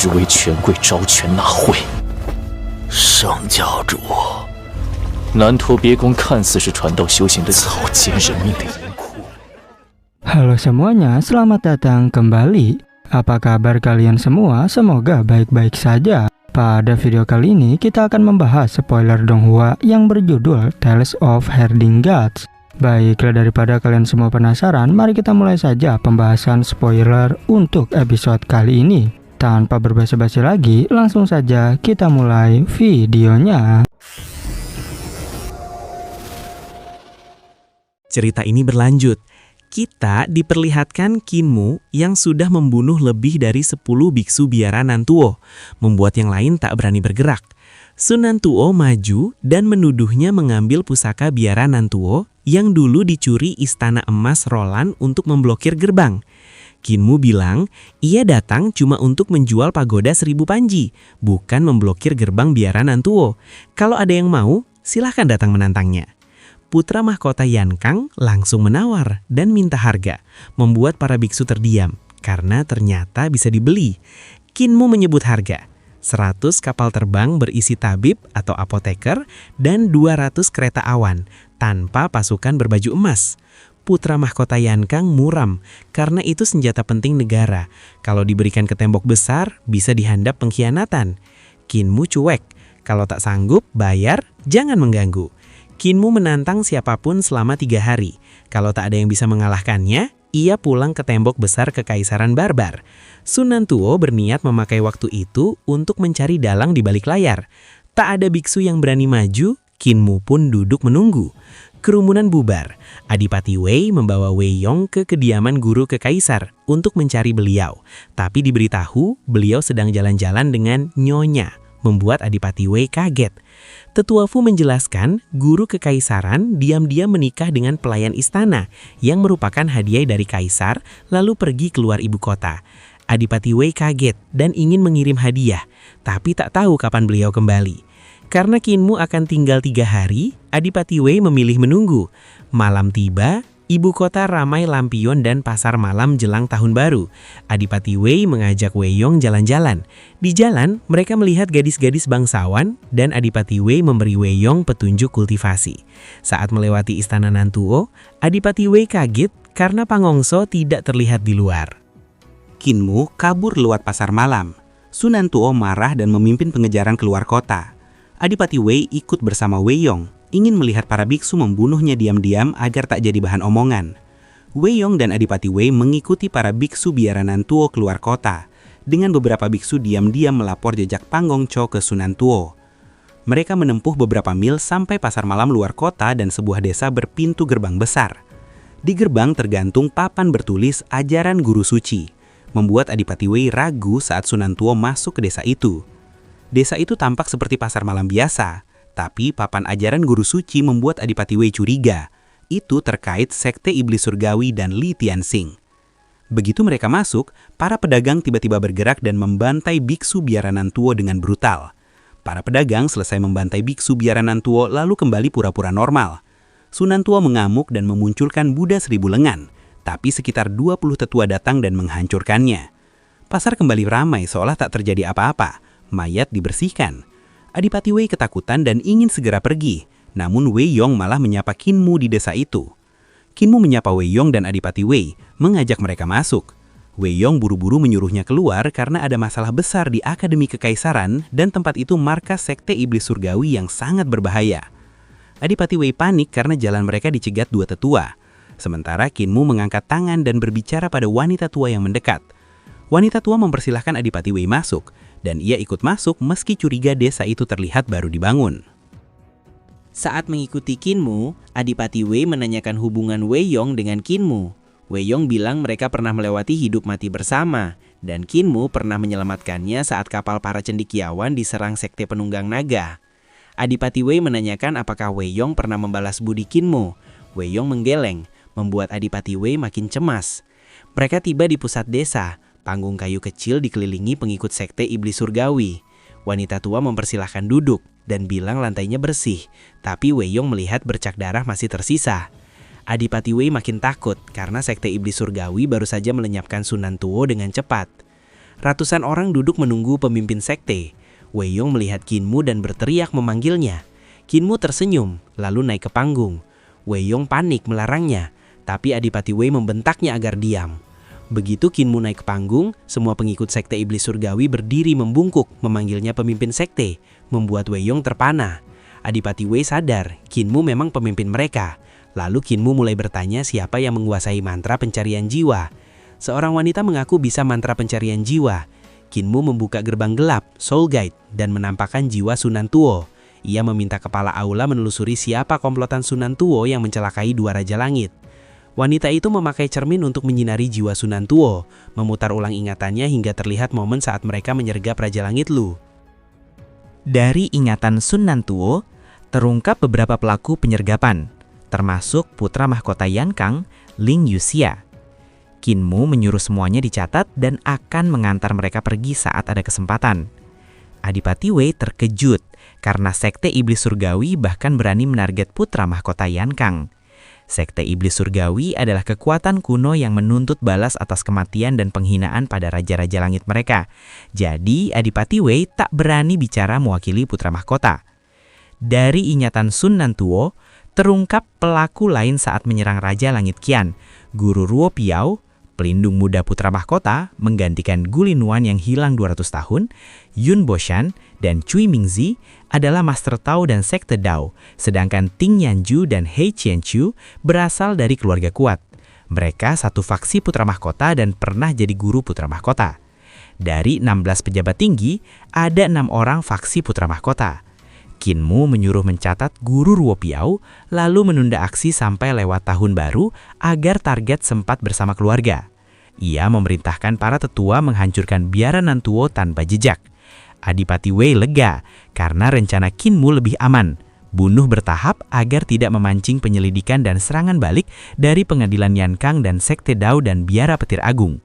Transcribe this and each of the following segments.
只为权贵招权纳贿。圣教主，南陀别宫看似是传道修行的草菅人命的淫窟。Halo semuanya, selamat datang kembali. Apa kabar kalian semua? Semoga baik-baik saja. Pada video kali ini kita akan membahas spoiler Donghua yang berjudul Tales of Herding Gods. Baiklah, daripada kalian semua penasaran, mari kita mulai saja pembahasan spoiler untuk episode kali ini. Tanpa berbasa-basi lagi, langsung saja kita mulai videonya. Cerita ini berlanjut. Kita diperlihatkan Kinmu yang sudah membunuh lebih dari 10 biksu biara Nantuo, membuat yang lain tak berani bergerak. Sun Nantuo maju dan menuduhnya mengambil pusaka biara Nantuo yang dulu dicuri Istana Emas Roland untuk memblokir gerbang. Kinmu bilang ia datang cuma untuk menjual pagoda 1000 panji, bukan memblokir gerbang biara Nantuo. Kalau ada yang mau, silahkan datang menantangnya. Putra mahkota Yankang langsung menawar dan minta harga, membuat para biksu terdiam karena ternyata bisa dibeli. Kinmu menyebut harga, 100 kapal terbang berisi tabib atau apoteker dan 200 kereta awan tanpa pasukan berbaju emas. Putra mahkota Yankang muram karena itu senjata penting negara. Kalau diberikan ke tembok besar bisa dihandap pengkhianatan. Kinmu cuek, kalau tak sanggup bayar jangan mengganggu. Kinmu menantang siapapun selama 3 hari. Kalau tak ada yang bisa mengalahkannya, ia pulang ke tembok besar kekaisaran barbar. Sun Nantuo berniat memakai waktu itu untuk mencari dalang di balik layar. Tak ada biksu yang berani maju, Kinmu pun duduk menunggu. Kerumunan bubar. Adipati Wei membawa Wei Yong ke kediaman guru kekaisar untuk mencari beliau. Tapi diberitahu beliau sedang jalan-jalan dengan nyonya, membuat Adipati Wei kaget. Tetua Fu menjelaskan guru kekaisaran diam-diam menikah dengan pelayan istana yang merupakan hadiah dari kaisar lalu pergi keluar ibu kota. Adipati Wei kaget dan ingin mengirim hadiah, tapi tak tahu kapan beliau kembali. Karena Kinmu akan tinggal 3 hari, Adipati Wei memilih menunggu. Malam tiba, ibu kota ramai lampion dan pasar malam jelang tahun baru. Adipati Wei mengajak Wei Yong jalan-jalan. Di jalan, mereka melihat gadis-gadis bangsawan dan Adipati Wei memberi Wei Yong petunjuk kultivasi. Saat melewati istana Nantuo, Adipati Wei kaget karena Pangongso tidak terlihat di luar. Kinmu kabur lewat pasar malam. Sun Nantuo marah dan memimpin pengejaran keluar kota. Adipati Wei ikut bersama Wei Yong, ingin melihat para biksu membunuhnya diam-diam agar tak jadi bahan omongan. Wei Yong dan Adipati Wei mengikuti para biksu biara Nantuo keluar kota, dengan beberapa biksu diam-diam melapor jejak Pangongco ke Sun Nantuo. Mereka menempuh beberapa mil sampai pasar malam luar kota dan sebuah desa berpintu gerbang besar. Di gerbang tergantung papan bertulis ajaran guru suci, membuat Adipati Wei ragu saat Sun Nantuo masuk ke desa itu. Desa itu tampak seperti pasar malam biasa, tapi papan ajaran guru suci membuat Adipati Wei curiga. Itu terkait sekte iblis surgawi dan Li Tianxing. Begitu mereka masuk, para pedagang tiba-tiba bergerak dan membantai biksu biara Nantuo dengan brutal. Para pedagang selesai membantai biksu biara Nantuo lalu kembali pura-pura normal. Sun Nantuo mengamuk dan memunculkan Buddha 1000 lengan, tapi sekitar 20 tetua datang dan menghancurkannya. Pasar kembali ramai seolah tak terjadi apa-apa. Mayat dibersihkan. Adipati Wei ketakutan dan ingin segera pergi, namun Wei Yong malah menyapa Kinmu di desa itu. Kinmu menyapa Wei Yong dan Adipati Wei, mengajak mereka masuk. Wei Yong buru-buru menyuruhnya keluar karena ada masalah besar di Akademi Kekaisaran dan tempat itu markas sekte iblis surgawi yang sangat berbahaya. Adipati Wei panik karena jalan mereka dicegat 2 tetua. Sementara Kinmu mengangkat tangan dan berbicara pada wanita tua yang mendekat. Wanita tua mempersilahkan Adipati Wei masuk, dan ia ikut masuk meski curiga desa itu terlihat baru dibangun. Saat mengikuti Kinmu, Adipati Wei menanyakan hubungan Wei Yong dengan Kinmu. Wei Yong bilang mereka pernah melewati hidup mati bersama, dan Kinmu pernah menyelamatkannya saat kapal para cendekiawan diserang sekte penunggang naga. Adipati Wei menanyakan apakah Wei Yong pernah membalas budi Kinmu. Wei Yong menggeleng, membuat Adipati Wei makin cemas. Mereka tiba di pusat desa. Panggung kayu kecil dikelilingi pengikut sekte iblis surgawi. Wanita tua mempersilahkan duduk dan bilang lantainya bersih, tapi Wei Yong melihat bercak darah masih tersisa. Adipati Wei makin takut karena sekte iblis surgawi baru saja melenyapkan Sun Nantuo dengan cepat. Ratusan orang duduk menunggu pemimpin sekte. Wei Yong melihat Kinmu dan berteriak memanggilnya. Kinmu tersenyum, lalu naik ke panggung. Wei Yong panik melarangnya, tapi Adipati Wei membentaknya agar diam. Begitu Kinmu naik ke panggung, semua pengikut sekte iblis surgawi berdiri membungkuk memanggilnya pemimpin sekte, membuat Wei Yong terpana. Adipati Wei sadar Kinmu memang pemimpin mereka. Lalu Kinmu mulai bertanya siapa yang menguasai mantra pencarian jiwa. Seorang wanita mengaku bisa mantra pencarian jiwa. Kinmu membuka gerbang gelap, Soul Guide, dan menampakkan jiwa Sunan Tuo. Ia meminta kepala aula menelusuri siapa komplotan Sunan Tuo yang mencelakai dua Raja Langit. Wanita itu memakai cermin untuk menyinari jiwa Sunan Tuo, memutar ulang ingatannya hingga terlihat momen saat mereka menyergap Raja Langit Lu. Dari ingatan Sunan Tuo, terungkap beberapa pelaku penyergapan, termasuk putra mahkota Yankang, Ling Yuxia. Kinmu menyuruh semuanya dicatat dan akan mengantar mereka pergi saat ada kesempatan. Adipati Wei terkejut karena sekte iblis surgawi bahkan berani menarget putra mahkota Yankang. Sekte iblis surgawi adalah kekuatan kuno yang menuntut balas atas kematian dan penghinaan pada raja-raja langit mereka. Jadi Adipati Wei tak berani bicara mewakili putra mahkota. Dari ingatan Sunan Tuo, terungkap pelaku lain saat menyerang Raja Langit Qian, Guru Ruo Piao, pelindung muda putra mahkota, menggantikan Gulin Wan yang hilang 200 tahun, Yun Boshan, dan Cui Mingzi adalah Master Tao dan Sekte Dao, sedangkan Ting Yanju dan He Qianqiu berasal dari keluarga kuat. Mereka satu faksi putra mahkota dan pernah jadi guru putra mahkota. Dari 16 pejabat tinggi, ada 6 orang faksi putra mahkota. Kinmu menyuruh mencatat Guru Ruo Piao, lalu menunda aksi sampai lewat tahun baru agar target sempat bersama keluarga. Ia memerintahkan para tetua menghancurkan biaranan Tuo tanpa jejak. Adipati Wei lega karena rencana Kinmu lebih aman. Bunuh bertahap agar tidak memancing penyelidikan dan serangan balik dari pengadilan Yankang dan Sekte Dao dan Biara Petir Agung.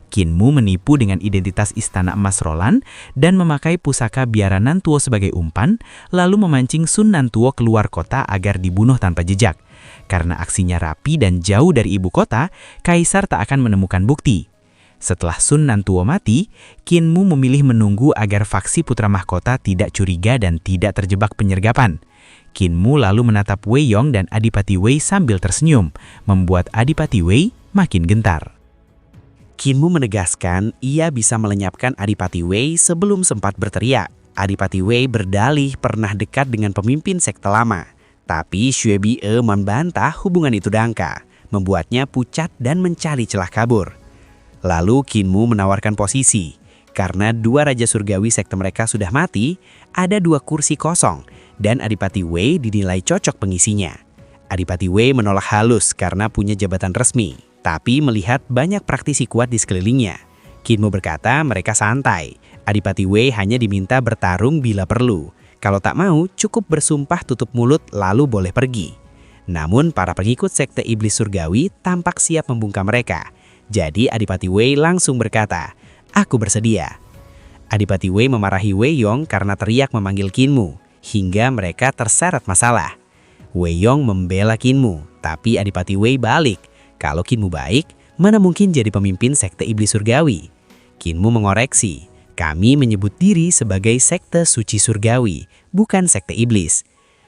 Kinmu menipu dengan identitas Istana Emas Roland dan memakai pusaka biaranan Tuo sebagai umpan, lalu memancing Sunan Tuo keluar kota agar dibunuh tanpa jejak. Karena aksinya rapi dan jauh dari ibu kota, Kaisar tak akan menemukan bukti. Setelah Sunan Tuo mati, Kinmu memilih menunggu agar faksi putra mahkota tidak curiga dan tidak terjebak penyergapan. Kinmu lalu menatap Wei Yong dan Adipati Wei sambil tersenyum, membuat Adipati Wei makin gentar. Kinmu menegaskan ia bisa melenyapkan Adipati Wei sebelum sempat berteriak. Adipati Wei berdalih pernah dekat dengan pemimpin sekte lama. Tapi Xue Bie membantah hubungan itu dangka, membuatnya pucat dan mencari celah kabur. Lalu Kinmu menawarkan posisi. Karena 2 raja surgawi sekte mereka sudah mati, ada 2 kursi kosong dan Adipati Wei dinilai cocok pengisinya. Adipati Wei menolak halus karena punya jabatan resmi. Tapi melihat banyak praktisi kuat di sekelilingnya, Kinmu berkata mereka santai. Adipati Wei hanya diminta bertarung bila perlu. Kalau tak mau, cukup bersumpah tutup mulut lalu boleh pergi. Namun para pengikut sekte iblis surgawi tampak siap membungkam mereka. Jadi Adipati Wei langsung berkata, "Aku bersedia." Adipati Wei memarahi Wei Yong karena teriak memanggil Kinmu, hingga mereka terseret masalah. Wei Yong membela Kinmu, tapi Adipati Wei balik. Kalau Kinmu baik, mana mungkin jadi pemimpin sekte iblis surgawi? Kinmu mengoreksi, kami menyebut diri sebagai sekte suci surgawi, bukan sekte iblis.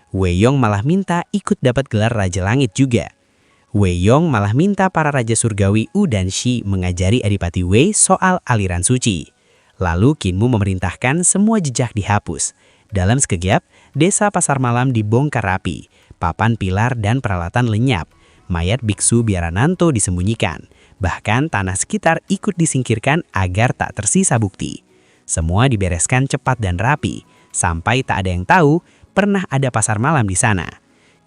Wei Yong malah minta ikut dapat gelar Raja Langit juga. Wei Yong malah minta para Raja Surgawi U dan Shi mengajari Adipati Wei soal aliran suci. Lalu Kinmu memerintahkan semua jejak dihapus. Dalam sekejap, desa Pasar Malam dibongkar rapi, papan pilar dan peralatan lenyap. Mayat biksu Biarananto disembunyikan, bahkan tanah sekitar ikut disingkirkan agar tak tersisa bukti. Semua dibereskan cepat dan rapi, sampai tak ada yang tahu pernah ada pasar malam di sana.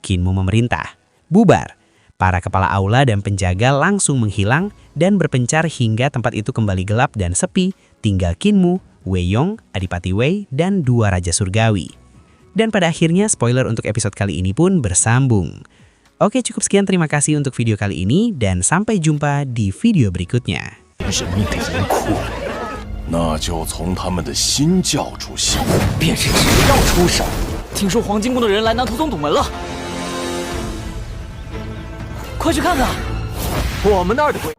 Kinmu memerintah, bubar. Para kepala aula dan penjaga langsung menghilang dan berpencar hingga tempat itu kembali gelap dan sepi, tinggal Kinmu, Wei Yong, Adipati Wei, dan 2 Raja Surgawi. Dan pada akhirnya spoiler untuk episode kali ini pun bersambung. Oke, cukup sekian, terima kasih untuk video kali ini dan sampai jumpa di video berikutnya. 人命的严酷，那就从他们的新教主下。便是只要出手。听说黄金宫的人来南图宗堵门了，快去看看！我们那儿的鬼。